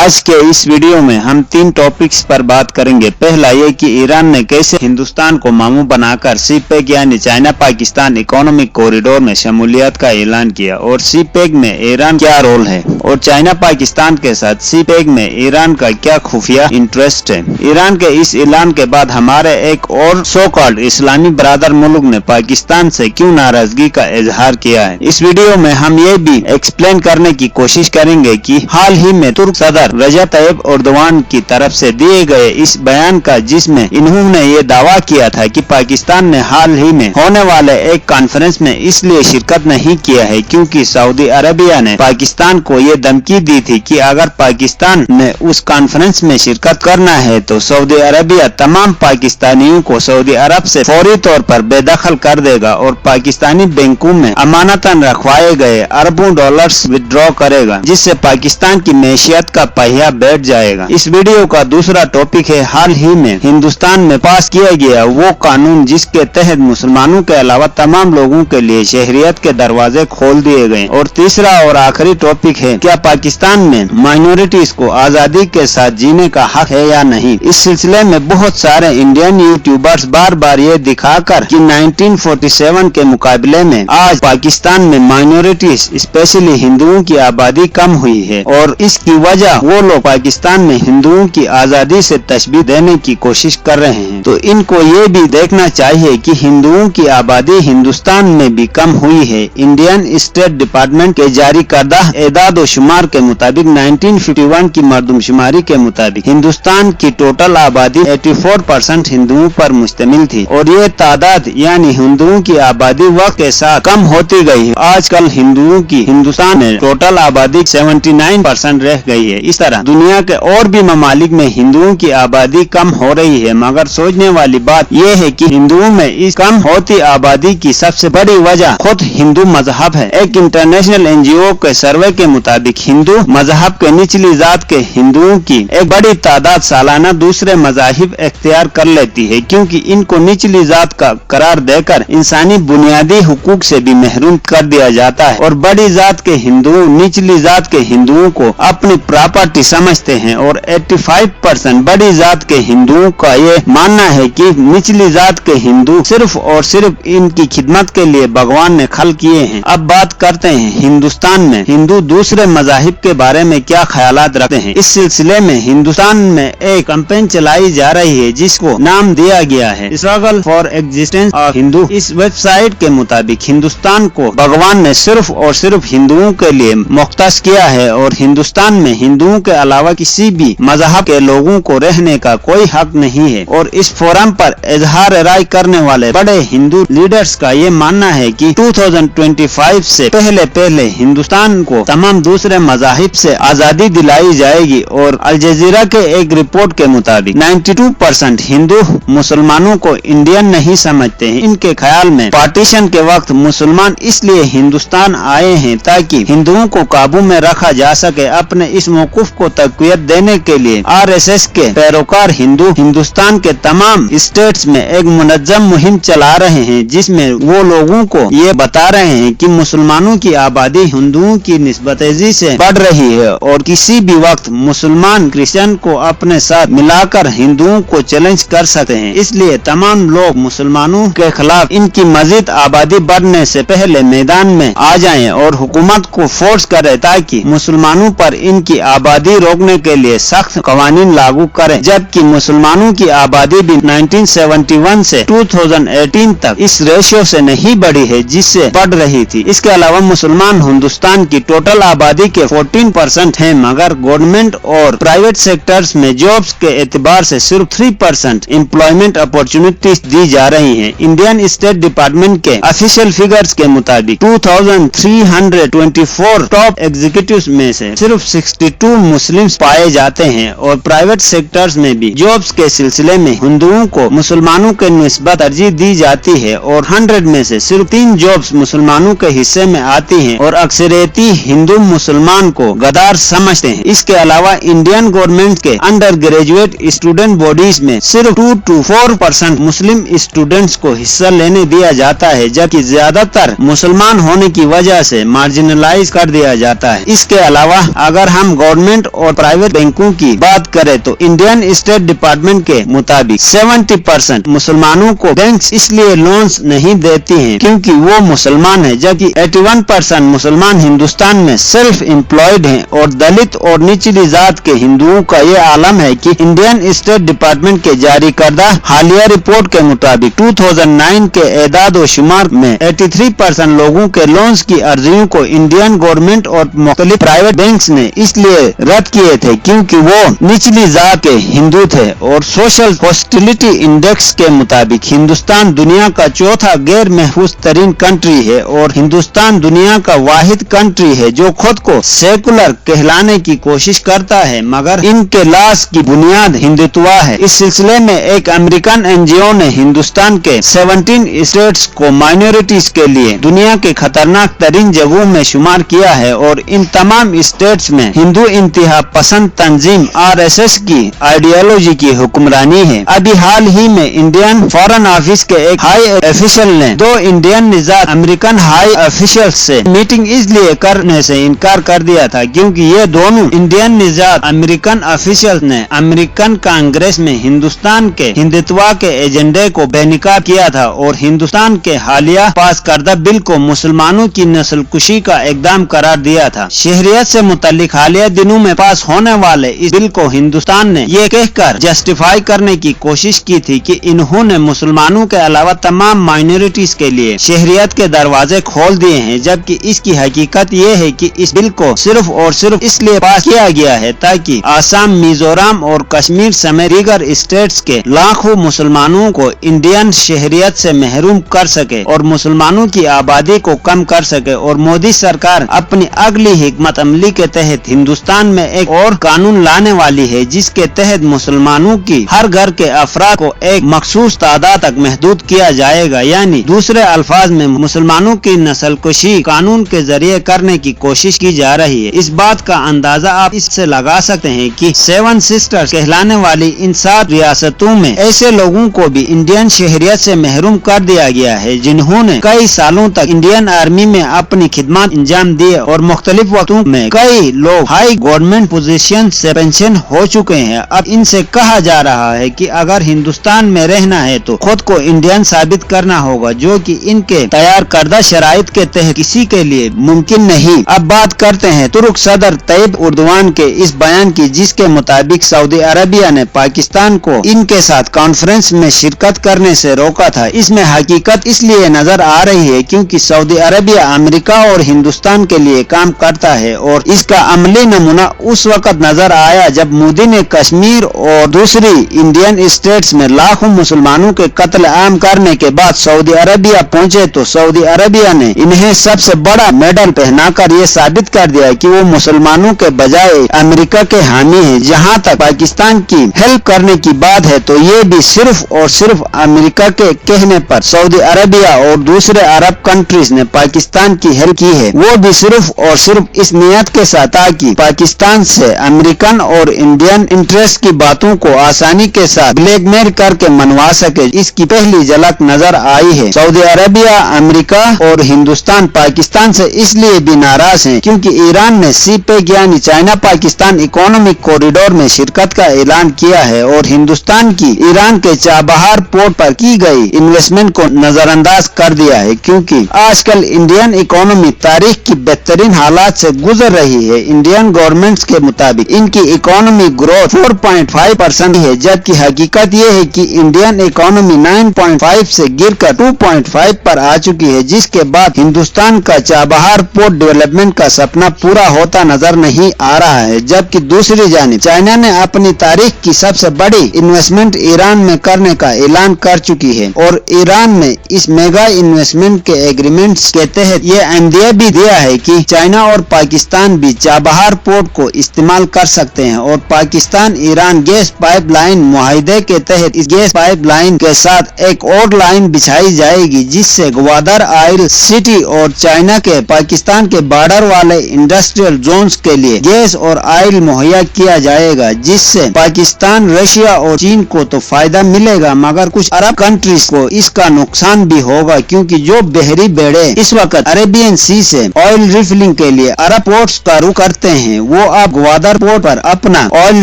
आज के इस वीडियो में हम 3 टॉपिक्स पर बात करेंगे। पहला ये कि ईरान ने कैसे हिंदुस्तान को मामू बनाकर सीपेक यानी चाइना पाकिस्तान इकोनॉमिक कॉरिडोर में शमूलियत का ऐलान किया और सीपेक में ईरान क्या रोल है और चाइना पाकिस्तान के साथ सीपेक में ईरान का क्या खुफिया इंटरेस्ट है। ईरान के इस ऐलान के बाद हमारे एक और सो कॉल्ड इस्लामी बरादर मुल्क ने पाकिस्तान से क्यों नाराजगी का इजहार किया है। इस वीडियो में हम ये भी एक्सप्लेन करने की कोशिश करेंगे कि हाल ही में तुर्क सदर रजब तैयब एर्दोगान की तरफ से दिए गए इस बयान का, जिसमें इन्होंने ये दावा किया था कि पाकिस्तान ने हाल ही में होने वाले एक कॉन्फ्रेंस में इसलिए शिरकत नहीं किया है क्योंकि सऊदी अरबिया ने पाकिस्तान को ये धमकी दी थी कि अगर पाकिस्तान ने उस कॉन्फ्रेंस में शिरकत करना है तो सऊदी अरबिया तमाम पाकिस्तानियों को सऊदी अरब से फौरी तौर पर बेदखल कर देगा और पाकिस्तानी बैंकों में अमानतन रखवाए गए अरबों डॉलर्स विड्रॉ करेगा, जिससे पाकिस्तान की मैशियत का पहिया बैठ जाएगा। इस वीडियो का दूसरा टॉपिक है हाल ही में हिंदुस्तान में पास किया गया वो कानून जिसके तहत मुसलमानों के अलावा तमाम लोगों के लिए शहरियत के दरवाजे खोल दिए गए। और तीसरा और आखिरी टॉपिक है क्या पाकिस्तान में माइनॉरिटीज को आजादी के साथ जीने का हक है या नहीं। इस सिलसिले में बहुत सारे इंडियन यूट्यूबर्स बार बार ये दिखाकर कि 1947 के मुकाबले में आज पाकिस्तान में माइनॉरिटीज स्पेशली हिंदुओं की आबादी कम हुई है और इसकी वजह वो लोग पाकिस्तान में हिंदुओं की आजादी से तशबीह देने की कोशिश कर रहे हैं। तो इनको ये भी देखना चाहिए कि हिंदुओं की आबादी हिंदुस्तान में भी कम हुई है। इंडियन स्टेट डिपार्टमेंट के जारी करदा एदाद व शुमार के मुताबिक 1951 की मरदमशुमारी के मुताबिक हिंदुस्तान की टोटल आबादी 84% हिंदुओं पर मुश्तमिल थी और ये तादाद यानी हिंदुओं की आबादी वक्त के साथ कम होती गई है। आजकल हिंदुओं की हिंदुस्तान में टोटल आबादी 79% रह गई है। इस तरह दुनिया के और भी ममालिक में हिंदुओं की आबादी कम हो रही है, मगर सोचने वाली बात यह है कि हिंदुओं में इस कम होती आबादी की सबसे बड़ी वजह खुद हिंदू मजहब है। एक इंटरनेशनल एनजीओ के सर्वे के मुताबिक हिंदू मजहब के निचली जात के हिंदुओं की एक बड़ी तादाद सालाना दूसरे मजाहिब इख्तियार कर लेती है क्योंकि इनको निचली जात का करार देकर इंसानी बुनियादी हुकूक से भी महरूम कर दिया जाता है। और बड़ी जात के हिंदू निचली जात के हिंदुओं को अपनी प्रॉपर्टी समझते हैं और 85% बड़ी जात के हिंदुओं का ये मानना है कि निचली जात के हिंदू सिर्फ और सिर्फ इनकी खिदमत के लिए भगवान ने खल किए हैं। अब बात करते हैं हिंदुस्तान में हिंदू दूसरे मजाहिब के बारे में क्या ख्यालात रखते हैं। इस सिलसिले में हिंदुस्तान में एक कैंपेन चलाई जा रही है जिसको नाम दिया गया है struggle for existence of Hindu. इस वेबसाइट के मुताबिक हिंदुस्तान को भगवान ने सिर्फ और सिर्फ हिंदुओं के लिए मुख्तस किया है और हिंदुस्तान में हिंदुओं के अलावा किसी भी मजहब के लोगों को रहने का कोई हक नहीं है। और इस फोरम पर इजहार राय करने वाले बड़े हिंदू लीडर्स का ये मानना है कि 2025 से पहले हिंदुस्तान को तमाम दूसरे मजाहिब से आजादी दिलाई जाएगी। और अल जजीरा के एक रिपोर्ट के मुताबिक 92% हिंदू मुसलमानों को इंडियन नहीं समझते हैं। इनके ख्याल में पार्टीशन के वक्त मुसलमान इसलिए हिंदुस्तान आए हैं ताकि हिंदुओं को काबू में रखा जा सके। अपने इस मौकूफ को तक़वियत देने के लिए RSS के पैरोकार हिंदू हिंदुस्तान के तमाम स्टेट्स में एक मुनज़्ज़म मुहिम चला रहे हैं जिसमें वो लोगों को ये बता रहे हैं कि मुसलमानों की आबादी हिंदुओं की निस्बत तेजी से बढ़ रही है और किसी भी वक्त मुसलमान क्रिश्चियन को अपने साथ मिलाकर हिंदुओं को चैलेंज कर सकते हैं। इसलिए तमाम लोग मुसलमानों के खिलाफ इनकी मजीद आबादी बढ़ने से पहले मैदान में आ जाएं और हुकूमत को फोर्स करें ताकि मुसलमानों पर इनकी आबादी रोकने के लिए सख्त कवानीन लागू करें। जबकि मुसलमानों की आबादी भी 1971 से 2018 तक इस रेशियो से नहीं बढ़ी है जिससे बढ़ रही थी। इसके अलावा मुसलमान हिंदुस्तान की टोटल आबादी के 14% हैं, मगर गवर्नमेंट और प्राइवेट सेक्टर्स में जॉब्स के एतबार से सिर्फ 3% एम्प्लॉयमेंट अपॉर्चुनिटीज दी जा रही हैं। इंडियन स्टेट डिपार्टमेंट के ऑफिशियल फिगर्स के मुताबिक 2324 टॉप एग्जीक्यूटिव्स में से सिर्फ 62 मुस्लिम्स पाए जाते हैं और प्राइवेट सेक्टर्स में भी जॉब्स के सिलसिले में हिंदुओं को मुसलमानों के निस्बत तरजीह दी जाती है और 100 में से सिर्फ 3 जॉब्स मुसलमानों के हिस्से में आती हैं और अक्सरियती हिंदू मुसलमान को गद्दार समझते हैं। इसके अलावा इंडियन गवर्नमेंट के अंडर ग्रेजुएट स्टूडेंट बॉडीज में सिर्फ 2 to 4% मुस्लिम स्टूडेंट्स को हिस्सा लेने दिया जाता है, जबकि ज्यादातर मुसलमान होने की वजह से मार्जिनलाइज कर दिया जाता है। इसके अलावा अगर हम गवर्नमेंट गवर्नमेंट और प्राइवेट बैंकों की बात करें तो इंडियन स्टेट डिपार्टमेंट के मुताबिक 70% मुसलमानों को बैंक इसलिए लोन्स नहीं देती हैं क्योंकि वो मुसलमान हैं, जबकि 81% मुसलमान हिंदुस्तान में सेल्फ एम्प्लॉयड हैं और दलित और निचली जात के हिंदुओं का ये आलम है कि इंडियन स्टेट डिपार्टमेंट के जारी करदा हालिया रिपोर्ट के मुताबिक 2009 के एदाद व शुमार में 83% लोगों के लोन्स की अर्जियों को इंडियन गवर्नमेंट और मुख्तलिफ प्राइवेट बैंक्स ने इसलिए रद्द किए थे क्योंकि वो निचली जात के हिंदू थे। और सोशल हॉस्टिलिटी इंडेक्स के मुताबिक हिंदुस्तान दुनिया का चौथा गैर महफूज तरीन कंट्री है और हिंदुस्तान दुनिया का वाहिद कंट्री है जो खुद को सेकुलर कहलाने की कोशिश करता है मगर इनके लाश की बुनियाद हिंदुत्व है। इस सिलसिले में एक अमेरिकन एनजीओ ने हिंदुस्तान के 17 स्टेट्स को माइनॉरिटीज के लिए दुनिया के खतरनाक तरीन जगहों में शुमार किया है और इन तमाम स्टेट्स में हिंदू इंतहा पसंद तंजीम आरएसएस की आइडियोलॉजी की हुक्मरानी है। अभी हाल ही में इंडियन फॉरेन ऑफिस के एक हाई ऑफिशियल ने 2 इंडियन निजात अमेरिकन हाई ऑफिशियल्स से मीटिंग इसलिए करने से इनकार कर दिया था क्योंकि ये दोनों इंडियन निजात अमेरिकन ऑफिशियल ने अमेरिकन कांग्रेस में हिंदुस्तान के हिंदुत्व के एजेंडे को बेनकाब किया था और हिंदुस्तान के हालिया पास करदा बिल को मुसलमानों की नस्लकुशी का इकदाम करार दिया था। शहरियत से मुतालिक हालिया दिनों में पास होने वाले इस बिल को हिंदुस्तान ने ये कहकर जस्टिफाई करने की कोशिश की थी कि इन्होंने मुसलमानों के अलावा तमाम माइनॉरिटीज के लिए शहरियत के दरवाजे खोल दिए हैं, जबकि इसकी हकीकत ये है कि इस बिल को सिर्फ और सिर्फ इसलिए पास किया गया है ताकि आसाम, मिजोरम और कश्मीर समेत दीगर स्टेट्स के लाखों मुसलमानों को इंडियन शहरियत से महरूम कर सके और मुसलमानों की आबादी को कम कर सके। और मोदी सरकार अपनी अगली हिकमत अमली के तहत हिंदुस्तान में एक और कानून लाने वाली है जिसके तहत मुसलमानों की हर घर के अफराद को एक मखसूस तादाद तक महदूद किया जाएगा, यानी दूसरे अल्फाज में मुसलमानों की नस्लकुशी कानून के जरिए करने की कोशिश की जा रही है। इस बात का अंदाजा आप इससे लगा सकते हैं कि 7 सिस्टर्स कहलाने वाली इन 7 रियासतों में ऐसे लोगों को भी इंडियन शहरियत से महरूम कर दिया गया है जिन्होंने कई सालों तक इंडियन आर्मी में अपनी खिदमत अंजाम दिए और मुख्तलिफ वक्तों में कई लोग हाई गवर्नमेंट पोजीशन से पेंशन हो चुके हैं। अब इनसे कहा जा रहा है कि अगर हिंदुस्तान में रहना है तो खुद को इंडियन साबित करना होगा, जो कि इनके तैयार करदा शराइत के तहत किसी के लिए मुमकिन नहीं। अब बात करते हैं तुर्क सदर तैयब उर्दवान के इस बयान की जिसके मुताबिक सऊदी अरबिया ने पाकिस्तान को इनके साथ कॉन्फ्रेंस में शिरकत करने से रोका था। इसमें हकीकत इसलिए नजर आ रही है क्योंकि सऊदी अरबिया अमेरिका और हिंदुस्तान के लिए काम करता है और इसका अमली नमूना उस वक्त नजर आया जब मोदी ने कश्मीर और दूसरी इंडियन स्टेट्स में लाखों मुसलमानों के कत्ल आम करने के बाद सऊदी अरबिया पहुंचे तो सऊदी अरबिया ने इन्हें सबसे बड़ा मेडल पहनाकर ये साबित कर दिया कि वो मुसलमानों के बजाय अमेरिका के हामी है। जहां तक पाकिस्तान की हेल्प करने की बात है तो ये भी सिर्फ और सिर्फ अमेरिका के कहने पर सऊदी अरबिया और दूसरे अरब कंट्रीज ने पाकिस्तान की हेल्प की है, वो भी सिर्फ और सिर्फ इस नियत के साथ ताकि पाकिस्तान से अमेरिकन और इंडियन इंटरेस्ट की बातों को आसानी के साथ ब्लैकमेल करके मनवा सके। इसकी पहली झलक नजर आई है। सऊदी अरबिया, अमेरिका और हिंदुस्तान पाकिस्तान से इसलिए भी नाराज है क्योंकि ईरान ने सीपेक यानी चाइना पाकिस्तान इकोनॉमिक कॉरिडोर में शिरकत का ऐलान किया है और हिंदुस्तान की ईरान के चाबहार पोर्ट पर की गई इन्वेस्टमेंट को नजरअंदाज कर दिया है क्योंकि आजकल इंडियन इकोनॉमी तारीख की बेहतरीन हालात से गुजर रही है। इंडियन गवर्नमेंट के मुताबिक इनकी इकोनॉमी ग्रोथ 4.5% है, जबकि हकीकत ये है कि इंडियन इकोनॉमी 9.5 से गिरकर 2.5 पर आ चुकी है, जिसके बाद हिंदुस्तान का चाबहार पोर्ट डेवलपमेंट का सपना पूरा होता नजर नहीं आ रहा है। जबकि दूसरी जानिब चाइना ने अपनी तारीख की सबसे बड़ी इन्वेस्टमेंट ईरान में करने का ऐलान कर चुकी है और ईरान ने इस मेगा इन्वेस्टमेंट के एग्रीमेंट्स के तहत ये अंदिया भी दिया है कि चाइना और पाकिस्तान भी चाबहार पोर्ट को इस्तेमाल कर सकते हैं और पाकिस्तान ईरान गैस पाइपलाइन मुआहदे के तहत इस गैस पाइपलाइन के साथ एक और लाइन बिछाई जाएगी जिससे ग्वादर ऑयल सिटी और चाइना के पाकिस्तान के बॉर्डर वाले इंडस्ट्रियल जोन्स के लिए गैस और ऑयल मुहैया किया जाएगा, जिससे पाकिस्तान, रशिया और चीन को तो फायदा मिलेगा मगर कुछ अरब कंट्रीज को इसका नुकसान भी होगा क्योंकि जो बहरी बेड़े इस वक्त अरेबियन सी से ऑयल रिफिलिंग के लिए अरब पोर्ट्स का रुख करते हैं वो अब ग्वादर पोर्ट पर अपना ऑयल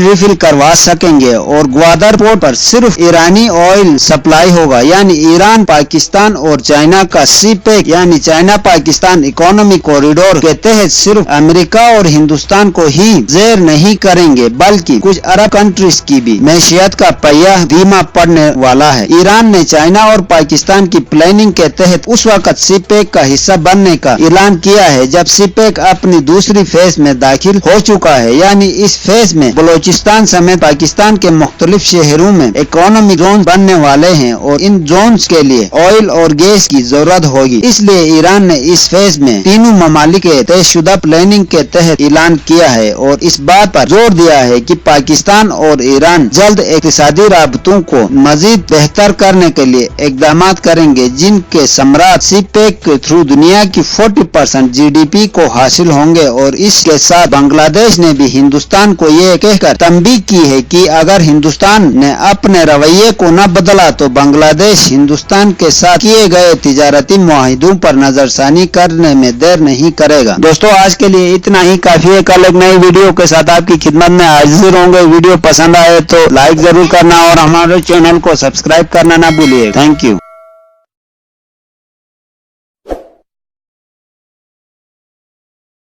रिफिल करवा सकेंगे और ग्वादर पोर्ट पर सिर्फ ईरानी ऑयल सप्लाई होगा, यानी ईरान, पाकिस्तान और चाइना का सीपेक यानी चाइना पाकिस्तान इकोनॉमिक कॉरिडोर के तहत सिर्फ अमेरिका और हिंदुस्तान को ही जेर नहीं करेंगे बल्कि कुछ अरब कंट्रीज की भी मैशियत का पहिया धीमा पड़ने वाला है। ईरान ने चाइना और पाकिस्तान की प्लानिंग के तहत उस वक्त सीपेक का हिस्सा बनने का ऐलान किया है जब सीपेक अपनी दूसरी फेज में दाखिल हो चुका है, यानी इस फेज में बलोचिस्तान समेत पाकिस्तान के मुख्तलिफ शहरों में इकोनॉमिक जोन बनने वाले हैं और इन जोन्स के लिए ऑयल और गैस की जरूरत होगी। इसलिए ईरान ने इस फेज में तीनों ममालिक के तयशुदा प्लानिंग के तहत ऐलान किया है और इस बात पर जोर दिया है कि पाकिस्तान और ईरान जल्द इक़्तिसादी राबतों को मजीद बेहतर करने के लिए इक़दाम करेंगे, जिनके समरात सीपेक के थ्रू दुनिया की 40% GDP को हासिल होंगे। और इसके साथ बांग्लादेश ने भी हिंदुस्तान को ये कहकर तंबीह की है कि अगर हिंदुस्तान ने अपने रवैये को न बदला तो बांग्लादेश हिंदुस्तान के साथ किए गए तिजारती मुआहिदों पर नजरसानी करने में देर नहीं करेगा। दोस्तों, आज के लिए इतना ही काफी है। कल एक नई वीडियो के साथ आपकी खिदमत में हाजिर होंगे। वीडियो पसंद आए तो लाइक जरूर करना और हमारे चैनल को सब्सक्राइब करना ना भूलिए। Thank you.